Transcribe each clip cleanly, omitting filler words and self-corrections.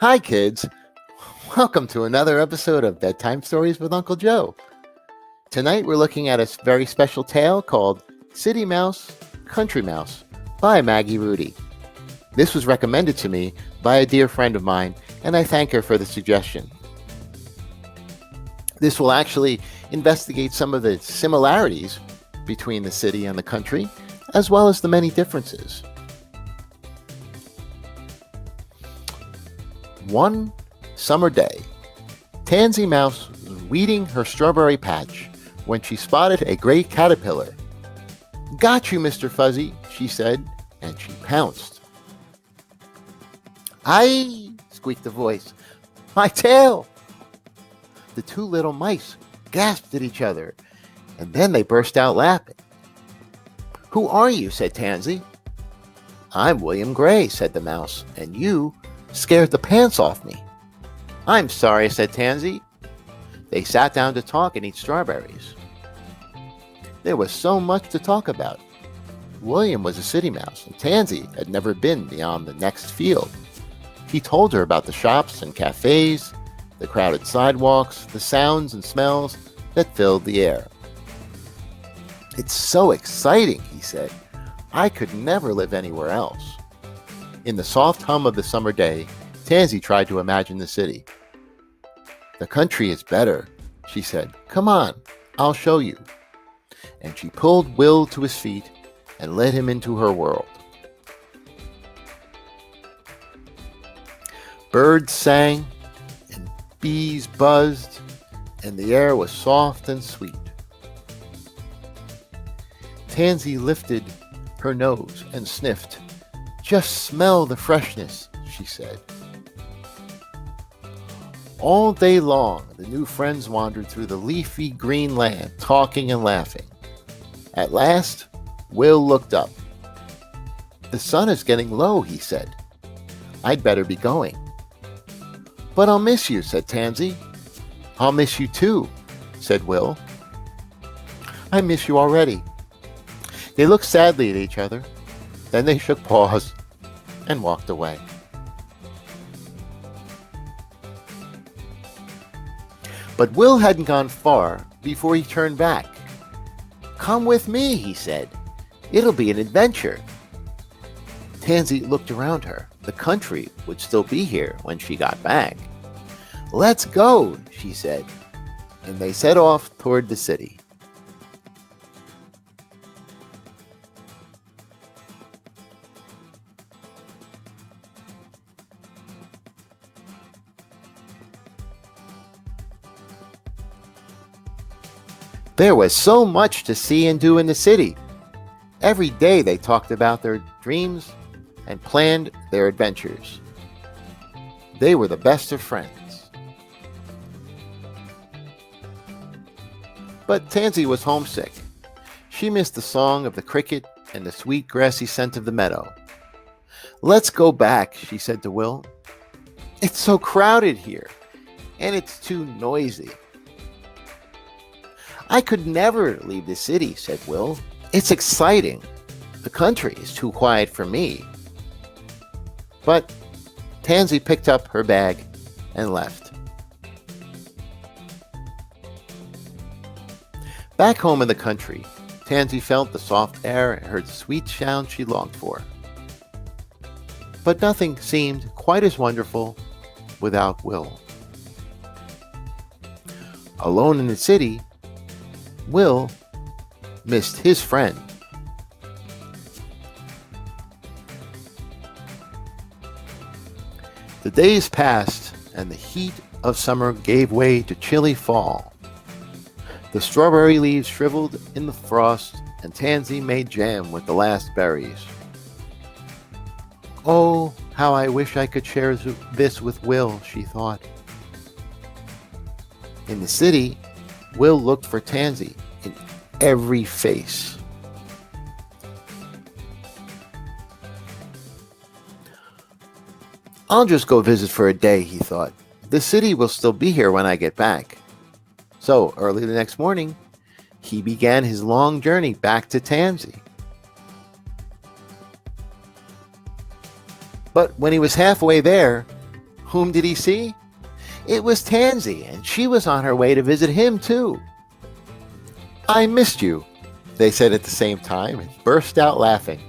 Hi, kids. Welcome to another episode of Bedtime Stories with Uncle Joe. Tonight we're looking at a very special tale called City Mouse, Country Mouse by Maggie Rudy. This was recommended to me by a dear friend of mine, and I thank her for the suggestion. This will actually investigate some of the similarities between the city and the country, as well as the many differences. One summer day, Tansy Mouse was weeding her strawberry patch when she spotted a gray caterpillar. "Got you, Mr. Fuzzy," she said, and she pounced. "Aye," squeaked the voice. "My tail!" The two little mice gasped at each other, and then they burst out laughing. "Who are you?" said Tansy. "I'm William Gray," said the mouse, "and you scared the pants off me." "I'm sorry," said Tansy. They sat down to talk and eat strawberries. There was so much to talk about. William was a city mouse, and Tansy had never been beyond the next field. He told her about the shops and cafes, the crowded sidewalks, the sounds and smells that filled the air. "It's so exciting," he said. "I could never live anywhere else." In the soft hum of the summer day, Tansy tried to imagine the city. "The country is better," she said. "Come on, I'll show you." And she pulled Will to his feet and led him into her world. Birds sang and bees buzzed, and the air was soft and sweet. Tansy lifted her nose and sniffed. "Just smell the freshness," she said. All day long, the new friends wandered through the leafy green land, talking and laughing. At last, Will looked up. "The sun is getting low," he said. "I'd better be going." "But I'll miss you," said Tansy. "I'll miss you too," said Will. "I miss you already." They looked sadly at each other. Then they shook paws and walked away. But Will hadn't gone far before he turned back. "Come with me," he said. "It'll be an adventure." Tansy looked around her. The country would still be here when she got back. "Let's go," she said, and they set off toward the city. There was so much to see and do in the city. Every day they talked about their dreams and planned their adventures. They were the best of friends. But Tansy was homesick. She missed the song of the cricket and the sweet grassy scent of the meadow. "Let's go back," she said to Will. "It's so crowded here, and it's too noisy." "I could never leave the city," said Will. "It's exciting. The country is too quiet for me." But Tansy picked up her bag and left. Back home in the country, Tansy felt the soft air and heard the sweet sound she longed for. But nothing seemed quite as wonderful without Will. Alone in the city, Will missed his friend. The days passed, and the heat of summer gave way to chilly fall. The strawberry leaves shriveled in the frost, and Tansy made jam with the last berries. "Oh, how I wish I could share this with Will," she thought. In the city, Will looked for Tansy in every face. "I'll just go visit for a day," he thought. "The city will still be here when I get back." So, early the next morning, he began his long journey back to Tansy. But when he was halfway there, Whom did he see? It was Tansy, and she was on her way to visit him, too. I missed you, they said at the same time and burst out laughing.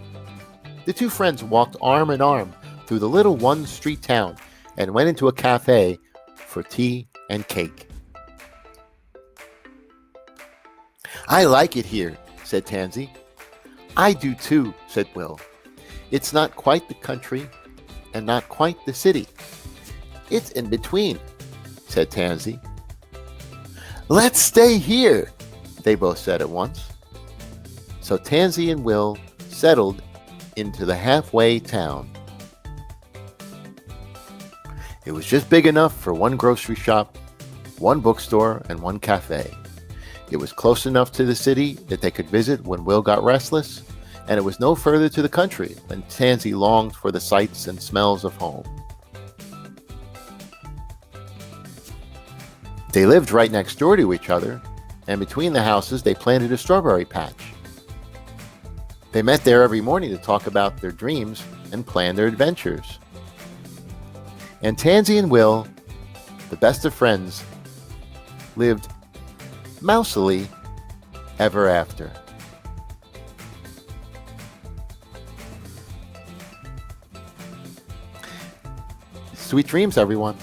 The two friends walked arm in arm through the little one-street town and went into a cafe for tea and cake. I like it here, said Tansy. I do too, said Will. It's not quite the country and not quite the city. It's in between, said Tansy. Let's stay here, they both said at once. So Tansy and Will settled into the halfway town. It was just big enough for one grocery shop, one bookstore, and one cafe. It was close enough to the city that they could visit when Will got restless, and it was no further to the country when Tansy longed for the sights and smells of home. They lived right next door to each other, and between the houses they planted a strawberry patch. They met there every morning to talk about their dreams and plan their adventures. And Tansy and Will, the best of friends, lived mousily ever after. Sweet dreams, everyone.